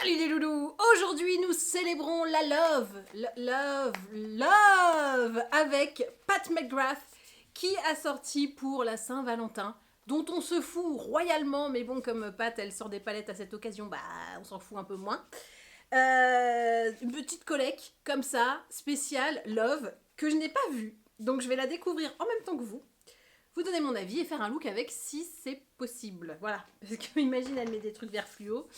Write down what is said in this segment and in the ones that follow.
Salut les loulous! Aujourd'hui nous célébrons la love avec Pat McGrath qui a sorti pour la Saint-Valentin, dont on se fout royalement, mais bon, comme Pat elle sort des palettes à cette occasion, bah on s'en fout un peu moins. Une petite collecte comme ça, spéciale love, que je n'ai pas vue, donc je vais la découvrir en même temps que vous donner mon avis et faire un look avec si c'est possible. Voilà, parce que imagine elle met des trucs vert fluo.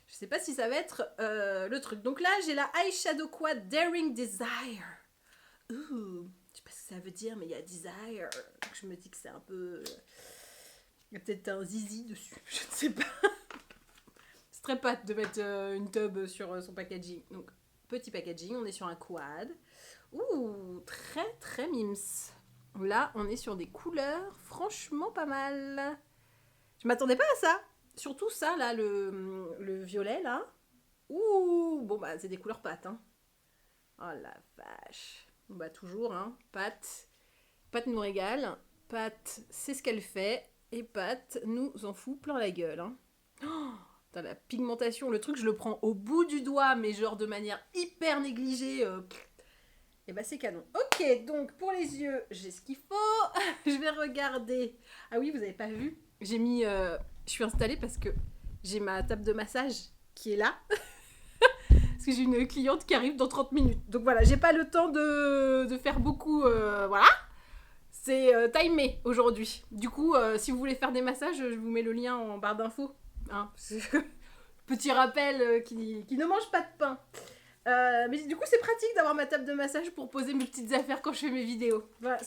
Je sais pas si ça va être le truc. Donc là, j'ai la Eyeshadow Quad Daring Desire. Ouh, je sais pas ce que ça veut dire, mais il y a Desire. Donc je me dis que c'est un peu... Il y a peut-être un zizi dessus, je ne sais pas. C'est très Pat de mettre une tub sur son packaging. Donc, petit packaging, on est sur un quad. Ouh, très très mims. Là, on est sur des couleurs franchement pas mal. Je m'attendais pas à ça. Surtout ça, là, le violet, là. Ouh, bon, bah, c'est des couleurs pâtes, hein. Oh la vache. Bon, bah, toujours, hein. Pat nous régale. Pat, c'est ce qu'elle fait. Et Pat nous en fout plein la gueule, hein. Oh, putain, la pigmentation, le truc, je le prends au bout du doigt, mais genre de manière hyper négligée. Et bah, c'est canon. Ok, donc, pour les yeux, j'ai ce qu'il faut. Je vais regarder. Ah oui, vous avez pas vu? J'ai mis... je suis installée parce que j'ai ma table de massage qui est là. Parce que j'ai une cliente qui arrive dans 30 minutes. Donc voilà, j'ai pas le temps de faire beaucoup. Voilà. C'est timé aujourd'hui. Du coup, si vous voulez faire des massages, je vous mets le lien en barre d'infos. Hein, petit rappel qui ne mange pas de pain. Mais du coup, c'est pratique d'avoir ma table de massage pour poser mes petites affaires quand je fais mes vidéos. Voilà,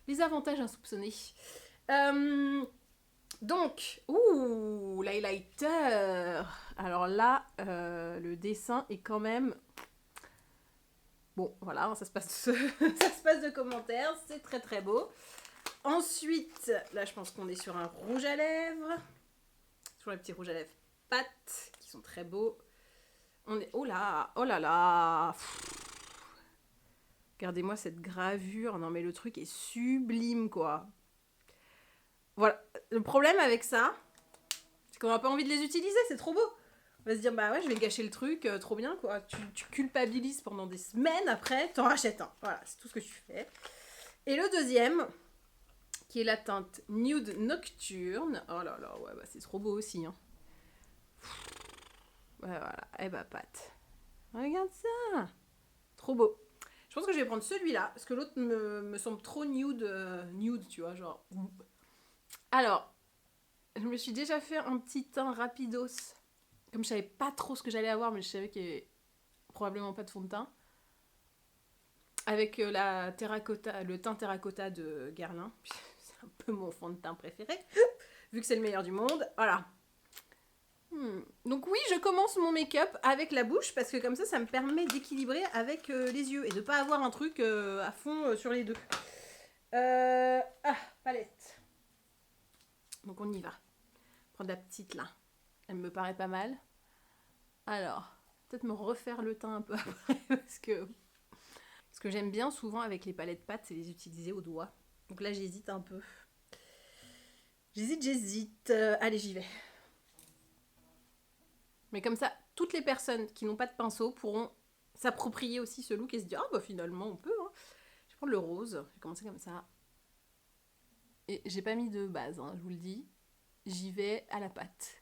les avantages insoupçonnés. Donc, l'highlighter. Alors là, le dessin est quand même... Bon, voilà, ça se passe, ça se passe de commentaires, c'est très très beau. Ensuite, là, je pense qu'on est sur un rouge à lèvres. Sur les petits rouges à lèvres Pat, qui sont très beaux. On est... Oh là là. Regardez-moi cette gravure. Non mais le truc est sublime, quoi. Voilà, le problème avec ça, c'est qu'on n'a pas envie de les utiliser, c'est trop beau. On va se dire, bah ouais, je vais gâcher le truc, trop bien, quoi. Tu culpabilises pendant des semaines, après, t'en rachètes un. Voilà, c'est tout ce que tu fais. Et le deuxième, qui est la teinte Nude Nocturne. Oh là là, ouais, bah c'est trop beau aussi, hein. Ouais, voilà, eh bah, Pat. Regarde ça. Trop beau. Je pense que je vais prendre celui-là, parce que l'autre me semble trop nude, tu vois, genre... Alors, je me suis déjà fait un petit teint rapidos. Comme je savais pas trop ce que j'allais avoir, mais je savais qu'il y avait probablement pas de fond de teint. Avec le teint terracotta de Guerlain. C'est un peu mon fond de teint préféré. Vu que c'est le meilleur du monde. Voilà. Donc oui, je commence mon make-up avec la bouche, parce que comme ça me permet d'équilibrer avec les yeux. Et de pas avoir un truc à fond sur les deux. Palette. Donc on y va. Prendre la petite là. Elle me paraît pas mal. Alors, peut-être me refaire le teint un peu après, parce que ce que j'aime bien souvent avec les palettes pâtes, c'est les utiliser au doigt. Donc là, j'hésite un peu. J'hésite. Allez, j'y vais. Mais comme ça, toutes les personnes qui n'ont pas de pinceau pourront s'approprier aussi ce look et se dire, ah bah finalement, on peut. Hein. Je vais prendre le rose. Je vais commencer comme ça. Et j'ai pas mis de base, hein, je vous le dis. J'y vais à la pâte.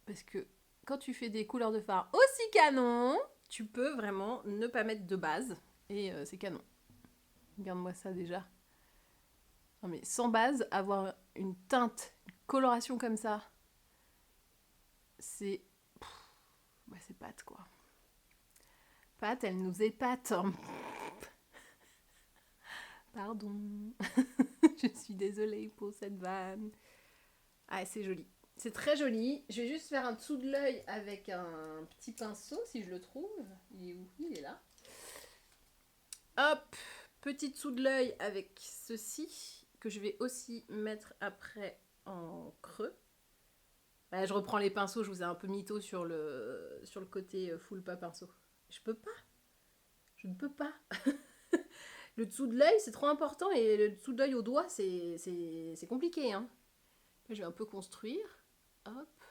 Parce que quand tu fais des couleurs de fard aussi canon, tu peux vraiment ne pas mettre de base. Et c'est canon. Regarde-moi ça déjà. Non mais sans base, avoir une teinte, une coloration comme ça, c'est... Ouais, c'est Pat, quoi. Pat, elle nous épate. Pardon. Je suis désolée pour cette vanne. Ah, c'est joli. C'est très joli. Je vais juste faire un dessous de l'œil avec un petit pinceau, si je le trouve. Il est où? Il est là. Hop, petit dessous de l'œil avec ceci, que je vais aussi mettre après en creux. Bah, je reprends les pinceaux, je vous ai un peu mytho sur le côté full pas pinceau. Je peux pas. Je ne peux pas. Le dessous de l'œil, c'est trop important, et le dessous de l'œil au doigt, c'est compliqué. Hein. Je vais un peu construire. Hop.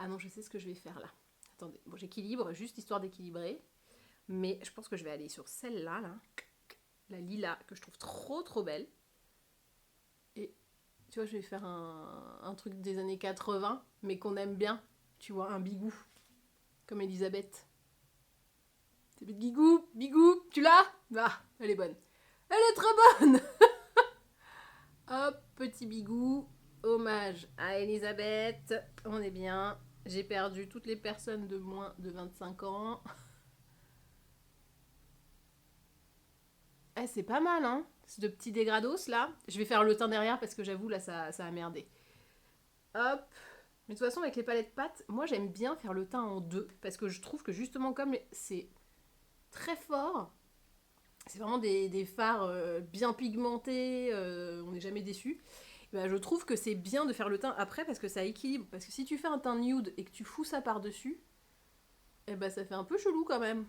Ah non, je sais ce que je vais faire là. Attendez, bon, j'équilibre, juste histoire d'équilibrer. Mais je pense que je vais aller sur celle-là, là. La lilas, que je trouve trop belle. Et tu vois, je vais faire un truc des années 80, mais qu'on aime bien. Tu vois, un bigou. Comme Elisabeth. C'est Bigou, Bigou, tu l'as? Ah, elle est bonne. Elle est très bonne. Hop, petit bigou. Hommage à Elisabeth. On est bien. J'ai perdu toutes les personnes de moins de 25 ans. Eh, c'est pas mal, hein? Ce de petits dégrados, là. Je vais faire le teint derrière parce que j'avoue, là, ça a merdé. Hop. Mais de toute façon, avec les palettes pâtes, moi, j'aime bien faire le teint en deux. Parce que je trouve que justement, comme c'est très fort, c'est vraiment des fards bien pigmentés, on n'est jamais déçu. Ben, je trouve que c'est bien de faire le teint après parce que ça équilibre. Parce que si tu fais un teint nude et que tu fous ça par-dessus, eh ben ça fait un peu chelou quand même.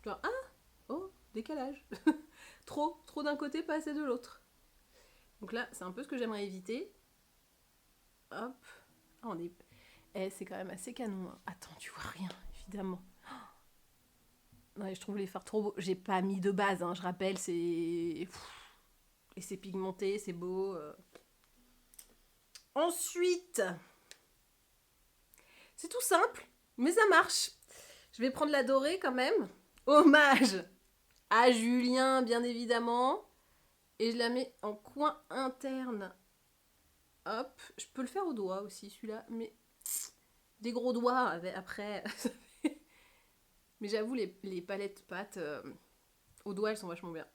Genre, ah, oh, décalage. trop d'un côté, pas assez de l'autre. Donc là, c'est un peu ce que j'aimerais éviter. Hop. Ah, on est... Eh, c'est quand même assez canon. Hein. Attends, tu vois rien, évidemment. Ouais, je trouve les fards trop beaux. J'ai pas mis de base, hein, je rappelle, c'est... Et c'est pigmenté, c'est beau. Ensuite, c'est tout simple, mais ça marche. Je vais prendre la dorée quand même. Hommage à Julien, bien évidemment. Et je la mets en coin interne. Hop, je peux le faire au doigt aussi, celui-là, mais des gros doigts après. Mais j'avoue, les palettes pâtes au doigt, elles sont vachement bien.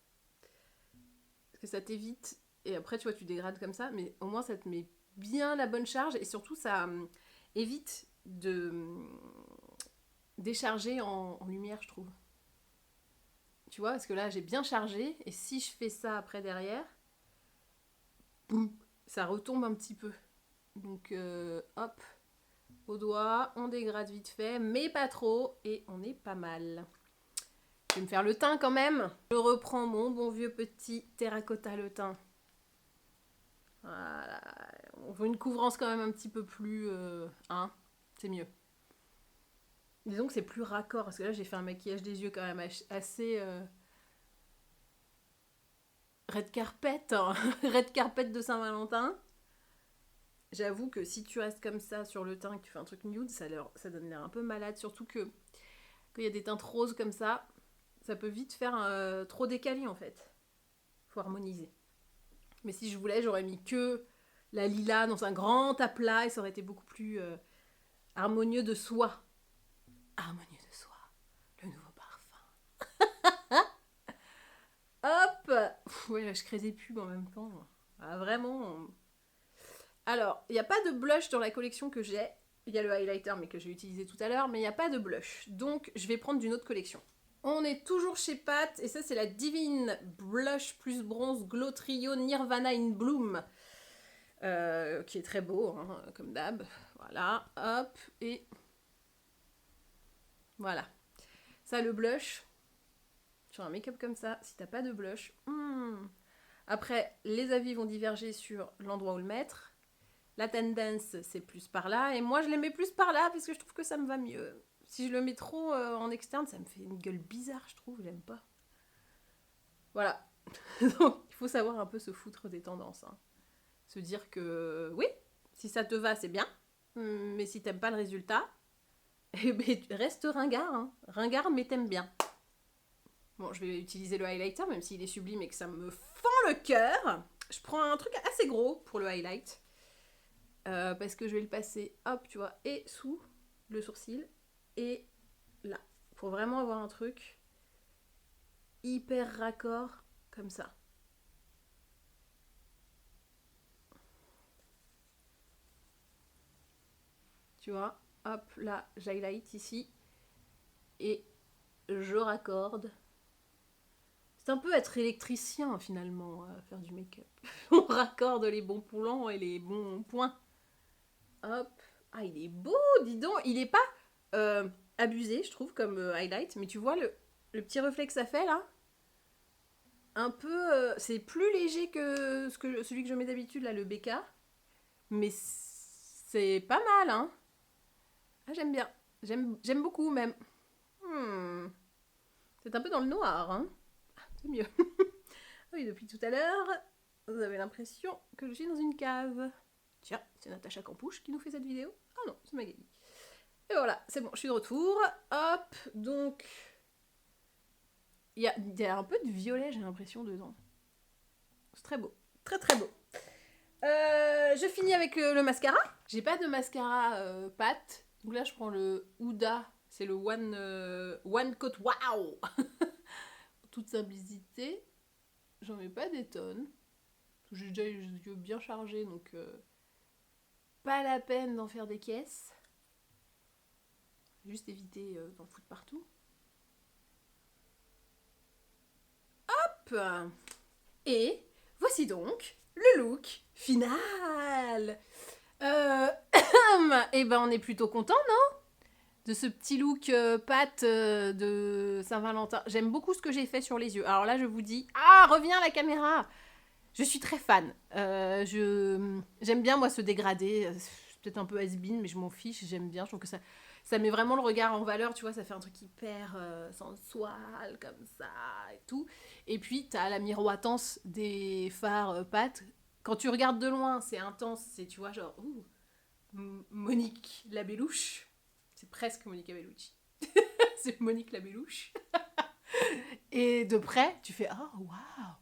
Parce que ça t'évite. Et après, tu vois, tu dégrades comme ça, mais au moins, ça te met bien la bonne charge. Et surtout, ça évite de décharger en lumière, je trouve. Tu vois, parce que là, j'ai bien chargé. Et si je fais ça après derrière, boum, ça retombe un petit peu. Donc, hop, au doigt, on dégrade vite fait, mais pas trop. Et on est pas mal. Je vais me faire le teint quand même. Je reprends mon bon vieux petit terracotta le teint. Voilà. On veut une couvrance quand même un petit peu plus... hein, c'est mieux. Disons que c'est plus raccord, parce que là j'ai fait un maquillage des yeux quand même assez... red carpet, hein. Red carpet de Saint-Valentin. J'avoue que si tu restes comme ça sur le teint et que tu fais un truc nude, ça donne l'air un peu malade. Surtout que quand il y a des teintes roses comme ça peut vite faire trop décalé en fait. Faut harmoniser. Mais si je voulais, j'aurais mis que la lilas dans un grand aplat et ça aurait été beaucoup plus harmonieux de soi. Harmonieux de soi, le nouveau parfum. Hop. Ouais, là, je crée des pubs en même temps. Ah, vraiment. Alors, il n'y a pas de blush dans la collection que j'ai. Il y a le highlighter, mais que j'ai utilisé tout à l'heure, mais il n'y a pas de blush. Donc, je vais prendre d'une autre collection. On est toujours chez Pat, et ça, c'est la Divine Blush plus Bronze Glow Trio Nirvana in Bloom. Qui est très beau, hein, comme d'hab. Voilà, hop, et... Voilà. Ça, le blush. Sur un make-up comme ça, si t'as pas de blush... Après, les avis vont diverger sur l'endroit où le mettre. La tendance, c'est plus par là. Et moi, je les mets plus par là parce que je trouve que ça me va mieux. Si je le mets trop en externe, ça me fait une gueule bizarre, je trouve. J'aime pas. Voilà. Donc, il faut savoir un peu se foutre des tendances. Hein. Se dire que, oui, si ça te va, c'est bien. Mais si t'aimes pas le résultat, eh ben, reste ringard. Hein. Ringard, mais t'aimes bien. Bon, je vais utiliser le highlighter, même s'il est sublime et que ça me fend le cœur. Je prends un truc assez gros pour le highlight. Parce que je vais le passer, hop, tu vois, et sous le sourcil, et là. Pour vraiment avoir un truc hyper raccord, comme ça. Tu vois, hop, là, j'highlight ici, et je raccorde. C'est un peu être électricien, finalement, faire du make-up. On raccorde les bons plans et les bons points. Hop. Ah, il est beau, dis donc. Il est pas abusé, je trouve, comme highlight. Mais tu vois le petit reflet que ça fait, là. Un peu... c'est plus léger que, celui que je mets d'habitude, là, le BK. Mais c'est pas mal, hein. Ah, j'aime bien. J'aime beaucoup même. C'est un peu dans le noir, hein. Ah, c'est mieux. Oui, depuis tout à l'heure, vous avez l'impression que je suis dans une cave. Tiens, c'est Natacha Campouche qui nous fait cette vidéo. Ah non, c'est Magali. Et voilà, c'est bon, je suis de retour. Hop, donc... Il y a un peu de violet, j'ai l'impression, dedans. C'est très beau. Très très beau. Je finis avec le mascara. J'ai pas de mascara pâte. Donc là, je prends le Huda. C'est le One Coat Wow. Toute simplicité. J'en mets pas des tonnes. J'ai déjà les yeux bien chargés, donc pas la peine d'en faire des caisses. Juste éviter d'en foutre partout. Hop. Et voici donc le look final. Et ben on est plutôt content, non? De ce petit look pâte de Saint-Valentin. J'aime beaucoup ce que j'ai fait sur les yeux. Alors là, je vous dis, reviens la caméra. Je suis très fan. J'aime bien, moi, ce dégradé. C'est peut-être un peu has-been, mais je m'en fiche. J'aime bien. Je trouve que ça met vraiment le regard en valeur. Tu vois, ça fait un truc hyper sensual, comme ça, et tout. Et puis, t'as la miroitance des fards pâtes. Quand tu regardes de loin, c'est intense. C'est, tu vois, genre, Monique la Bellouche. C'est presque Monica Bellucci. C'est Monique la Bellouche. Et de près, tu fais, oh, waouh!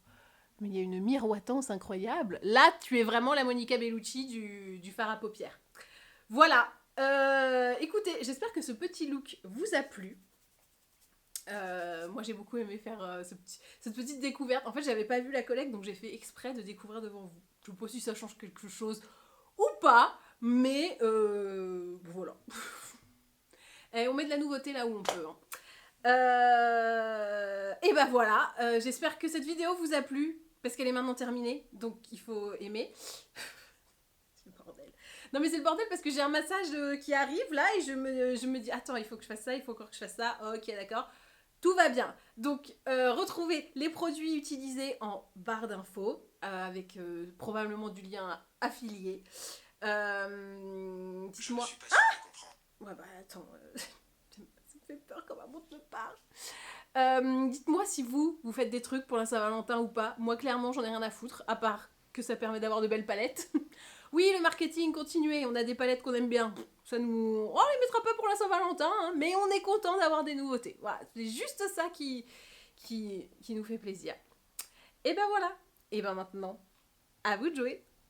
Mais il y a une miroitance incroyable. Là, tu es vraiment la Monica Bellucci du fard à paupières. Voilà. Écoutez, j'espère que ce petit look vous a plu. Moi, j'ai beaucoup aimé faire cette petite découverte. En fait, j'avais pas vu la collecte, donc j'ai fait exprès de découvrir devant vous. Je ne sais pas si ça change quelque chose ou pas, mais voilà. Et on met de la nouveauté là où on peut. Hein. Et ben voilà, j'espère que cette vidéo vous a plu, parce qu'elle est maintenant terminée, donc il faut aimer. C'est le bordel. Non mais c'est le bordel parce que j'ai un massage qui arrive là et je me dis, attends, il faut que je fasse ça, il faut encore que je fasse ça, ok d'accord, tout va bien. Donc retrouvez les produits utilisés en barre d'infos, avec probablement du lien affilié. Dites-moi... Je suis pas sûre de comprendre. Ouais bah attends... Ça me fait peur quand ma montre me parle. Dites-moi si vous faites des trucs pour la Saint-Valentin ou pas. Moi, clairement, j'en ai rien à foutre, à part que ça permet d'avoir de belles palettes. Oui, le marketing, continuez, on a des palettes qu'on aime bien. Ça nous... On les mettra pas pour la Saint-Valentin, hein, mais on est content d'avoir des nouveautés. Voilà, c'est juste ça qui nous fait plaisir. Et ben voilà. Et ben maintenant, à vous de jouer.